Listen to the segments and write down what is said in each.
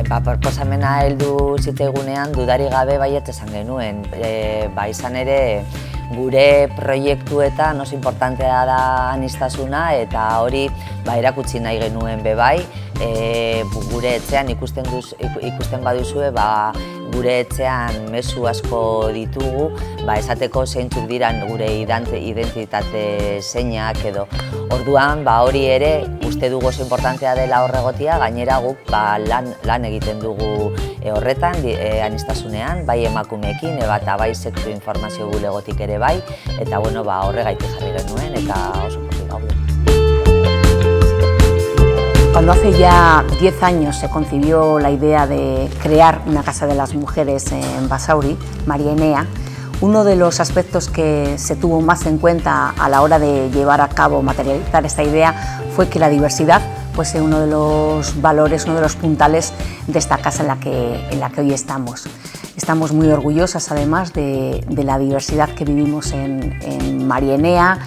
Proposamena heldu zitzaigunean dudarik gabe baietz esan genuen. Izan ere gure proiektuetan oso importantea da aniztasuna eta hori erakutsi nahi genuen bebai. Gure etxean ikusten baduzue gure etxean mezu asko ditugu, esateko zeintzuk diran gure identitate zeinak edo. Orduan hori ere uste dugu oso importantea dela horregotia, gainera guk lan egiten dugu horretan, aniztasunean, bai emakumeekin, eta bai sexu informazio bulegotik ere bai, eta horregaitik jarri genuen eta oso pozik gaude. Cuando hace ya 10 años se concibió la idea de crear una Casa de las Mujeres en Basauri, María Enea, uno de los aspectos que se tuvo más en cuenta a la hora de llevar a cabo, materializar esta idea, fue que la diversidad fuese uno de los valores, uno de los puntales de esta casa en la que hoy estamos. Estamos muy orgullosas además de la diversidad que vivimos en María Enea.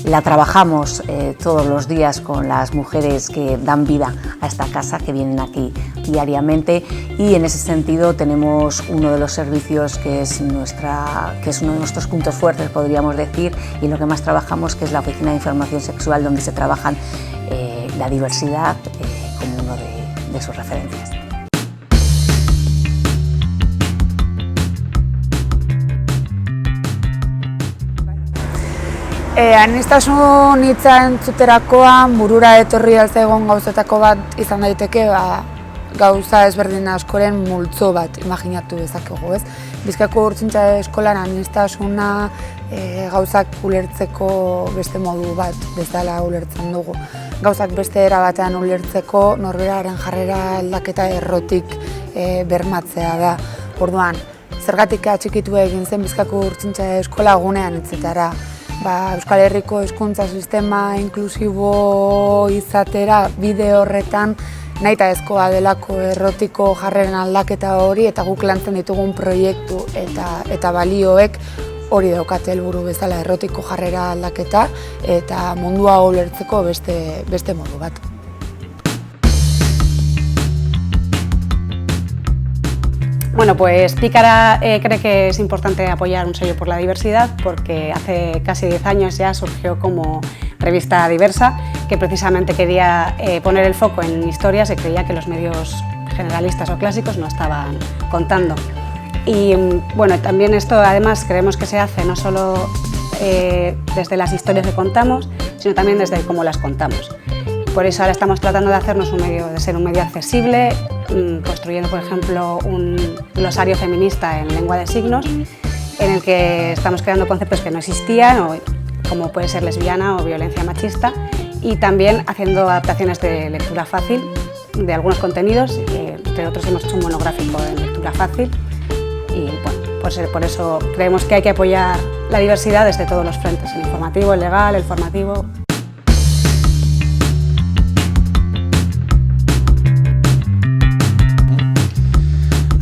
La trabajamos todos los días con las mujeres que dan vida a esta casa, que vienen aquí diariamente, y en ese sentido tenemos uno de los servicios que es uno de nuestros puntos fuertes, podríamos decir, y lo que más trabajamos, que es la Oficina de Información Sexual, donde se trabajan la diversidad como uno de sus referencias. Aniztasun hitza entzuterakoan burura etorri altzaigun gauzetako bat izan daiteke gauza ezberdin askoren multzo bat imaginatu dezakegu, ez? Bizkaiko Urtzintza Eskolan aniztasuna gauzak ulertzeko beste modu bat bezala ulertzen dugu. Gauzak beste era batean ulertzeko norberaren jarrera aldaketa errotik bermatzea da. Orduan, zergatik atxikitu egin zen Bizkaiko Urtzintza Eskola gunean etzetara. Euskal Herriko hezkuntza sistema inklusibo izatera bide horretan nahitaezkoa delako errotiko jarreren aldaketa hori eta guk lantzen ditugun proiektu eta balioek hori daukate helburu bezala errotiko jarrera aldaketa eta mundua ulertzeko beste modu bat. Bueno, pues Pícara cree que es importante apoyar un sello por la diversidad porque hace casi 10 años ya surgió como revista diversa que precisamente quería poner el foco en historias que creía que los medios generalistas o clásicos no estaban contando. Y bueno, también esto además creemos que se hace no solo desde las historias que contamos, sino también desde cómo las contamos. Por eso ahora estamos tratando de hacernos de ser un medio accesible, construyendo, por ejemplo, un glosario feminista en lengua de signos, en el que estamos creando conceptos que no existían, como puede ser lesbiana o violencia machista, y también haciendo adaptaciones de lectura fácil de algunos contenidos, entre otros hemos hecho un monográfico en lectura fácil, y bueno, por eso creemos que hay que apoyar la diversidad desde todos los frentes, el informativo, el legal, el formativo.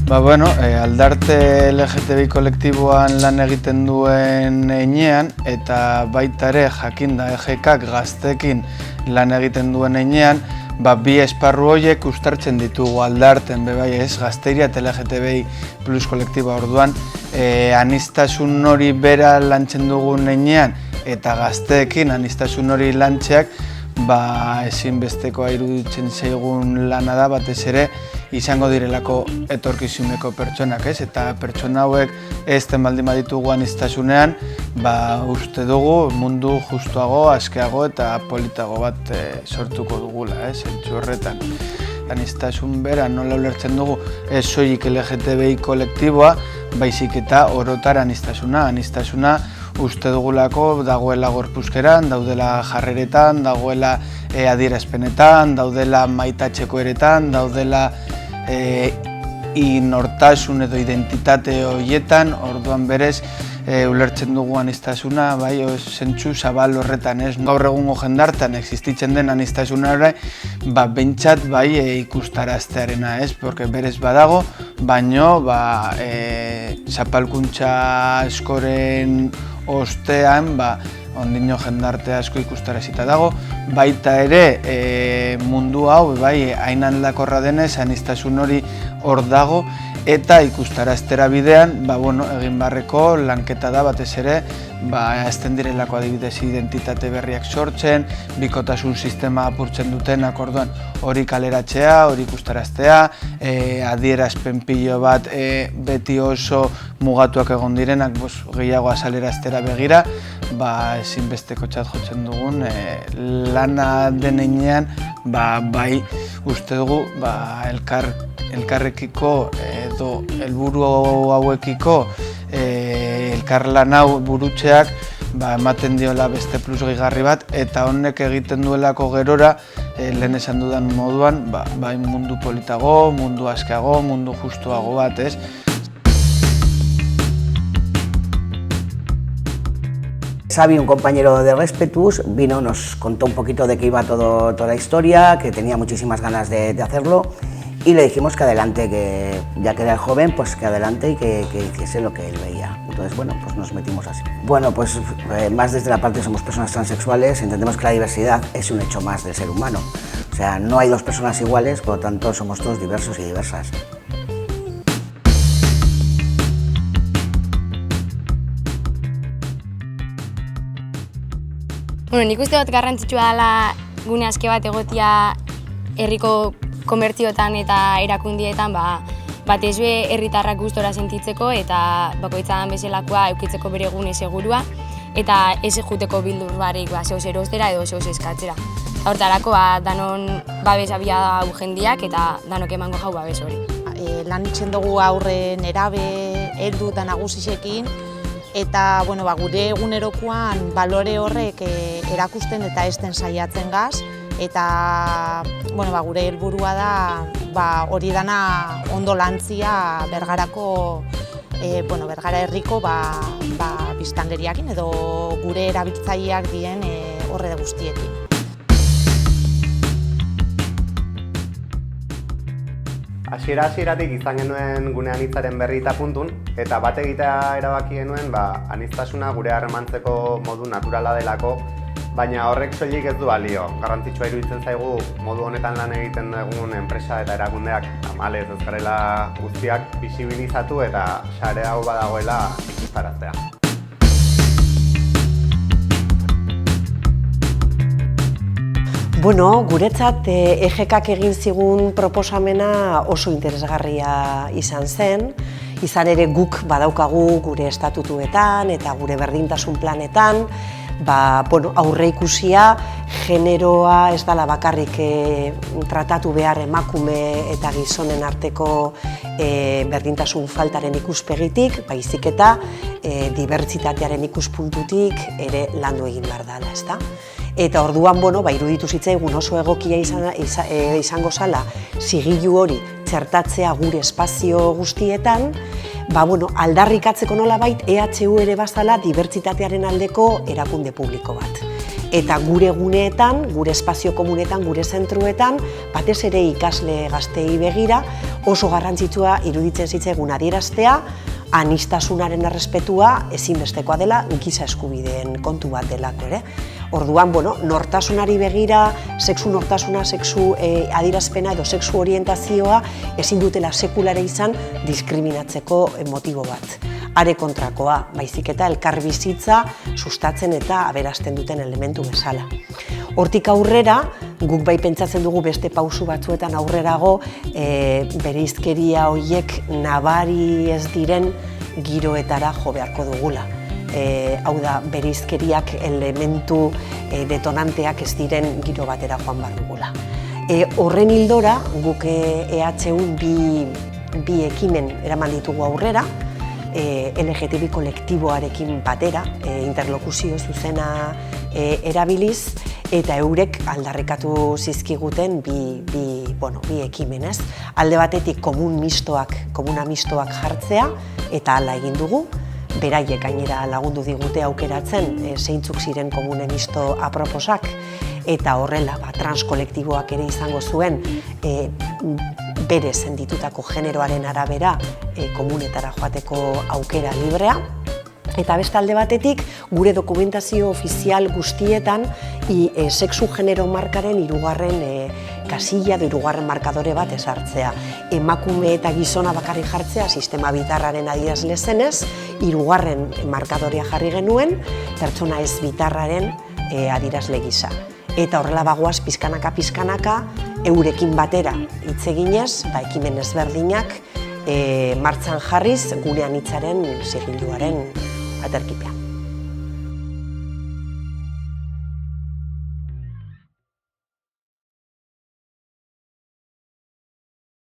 Aldarte LGTBI kolektiboan lan egiten duen heinean eta baita ere jakinda EGKak gazteekin lan egiten duen heinean, bi esparru horiek uztartzen ditugu aldarten bebai ez gazteria eta LGTBI plus kolektiboa. Orduan aniztasun hori bera lantzen dugun heinean eta gazteekin aniztasun hori lantzeak ezinbestekoa iruditzen zaigun lana da, batez ere izango direlako etorkizuneko pertsonak, ez? Eta pertsona hauek ezten baldin baditugu aniztasunean, uste dugu mundu justuago, askeago eta politago bat sortuko dugula, ez? Zentzu horretan. Aniztasun bera nola ulertzen dugu ez soilik LGTBI kolektiboa, baizik eta orotar aniztasuna. Aniztasuna uste dugulako dagoela gorpuzkeran, daudela jarreretan, dagoela adierazpenetan, daudela maitatzeko eretan, daudela inortasun edo identitate horietan, orduan berez ulertzen dugu aniztasuna, zentzu zabal horretan, ez? Gaur egungo jendartean existitzen den aniztasuna ere, behintzat ikustaraztearena, ez? Porque berez badago, baino zapalkuntza askoren ostean, ondino jendarte asko ikustarazita dago, baita ere mundu hau hain aldakorra denez, aniztasun hori hor dago, eta ikustaraztera bidean, egin barreko lanketa da batez ere, ezten direlako adibidez identitate berriak sortzen, bikotasun sistema apurtzen dutenak, orduan hori kaleratzea, hori ikustaraztea, adierazpen pilo bat beti oso mugatuak egon direnak, gehiago azaleraztera begira, ezinbestekotzat jotzen dugun lana denean, bai uste dugu elkarrekiko edo helburu hauekiko elkarlan hau burutzeak ematen diola beste plus gehigarri bat, eta honek egiten duelako gerora, lehen esan dudan moduan, bai mundu politago, mundu askeago, mundu justuago bat, ez? Xavi, un compañero de Respetus, vino, nos contó un poquito de qué iba toda la historia, que tenía muchísimas ganas de hacerlo, y le dijimos que adelante, que ya que era el joven, pues que adelante y que hiciese lo que él veía. Entonces, bueno, pues nos metimos así. Bueno, pues más desde la parte somos personas transexuales, entendemos que la diversidad es un hecho más del ser humano. O sea, no hay dos personas iguales, por lo tanto somos todos diversos y diversas. Nik uste dut garrantzitsua dela gune aske bat egotia herriko komertzioetan eta erakundietan batez be herritarrak gustora sentitzeko eta bakoitzadan bezalakoa eukitzeko bere gune segurua eta ez juteko bildur barik zehoz erostera edo zehoz eskatzera. Hortarako danon babes abia da jendiak eta danok emango jau babes hori. Lan itzen dugu aurre nerabe, heldu eta nagusisekin, eta gure egunerokoan balore horrek erakusten eta esten saiatzen gaz, eta gure helburua da hori dana ondo lantzia Bergarako, Bergara herriko biztanleriakin edo gure erabiltzaileak dien horre guztiekin. Hasieratik izan genuen gune anitzaren berri eta puntun, eta bat egitea erabaki genuen aniztasuna gure harremantzeko modu naturala delako, baina horrek soilik ez du balio. Garrantzitsua iruditzen zaigu modu honetan lan egiten dugun enpresa eta erakundeak tamalez ez garela guztiak bisibilizatu eta sare hau badagoela ikustaraztea. Guretzat EGKak egin zigun proposamena oso interesgarria izan zen. Izan ere guk badaukagu gure estatutuetan eta gure berdintasun planetan, aurreikusia generoa ez dela bakarrik tratatu behar emakume eta gizonen arteko berdintasun faltaren ikuspegitik, baizik eta dibertsitatearen ikuspuntutik ere landu egin behar dela, ezta? Eta orduan, iruditu zitzaigun oso egokia izango zala zigilu hori txertatzea gure espazio guztietan, aldarrikatzeko nolabait EHU ere bazala dibertsitatearen aldeko erakunde publiko bat. Eta gure guneetan, gure espazio komunetan, gure zentruetan, batez ere ikasle gazteei begira, oso garrantzitsua iruditzen zitzaigun adieraztea, anistasunaren errespetua ezinbestekoa dela, giza eskubideen kontu bat delako ere. Orduan, nortasunari begira, sexu nortasuna, sexu adierazpena edo sexu orientazioa ezin dutela sekulare izan diskriminatzeko motibo bat. Are kontrakoa, baizik eta elkarbizitza sustatzen eta aberasten duten elementu bezala. Hortik aurrera, guk bai pentsatzen dugu beste pausu batzuetan aurrerago bereizkeria horiek nabari ez diren giroetara jo beharko dugula. Hau da, bereizkeriak elementu detonanteak ez diren giro batera joan behar dugula. Horren hildora, guk EHU bi ekimen eraman ditugu aurrera, LGTB kolektiboarekin batera, interlokuzio zuzena erabiliz, eta eurek aldarrikatu zizkiguten bi ekimenez. Alde batetik komuna mistoak jartzea, eta hala egin dugu. Beraiek gainera lagundu digute aukeratzen zeintzuk ziren komune misto aproposak, eta horrela transkolektiboak ere izango zuen bere senditutako generoaren arabera komunetara joateko aukera librea. Eta beste alde batetik, gure dokumentazio ofizial guztietan sexu genero markaren 3. kasilla edo hirugarren markadore bat ezartzea. Emakume eta gizona bakarrik jartzea sistema bitarraren adierazle zenez, hirugarren markadorea jarri genuen, pertsona ez bitarraren adierazle gisa. Eta horrela bagoaz pizkanaka eurekin batera hitz eginez, ekimen ezberdinak martxan jarriz gunean hitzaren zigiluaren aterkipean.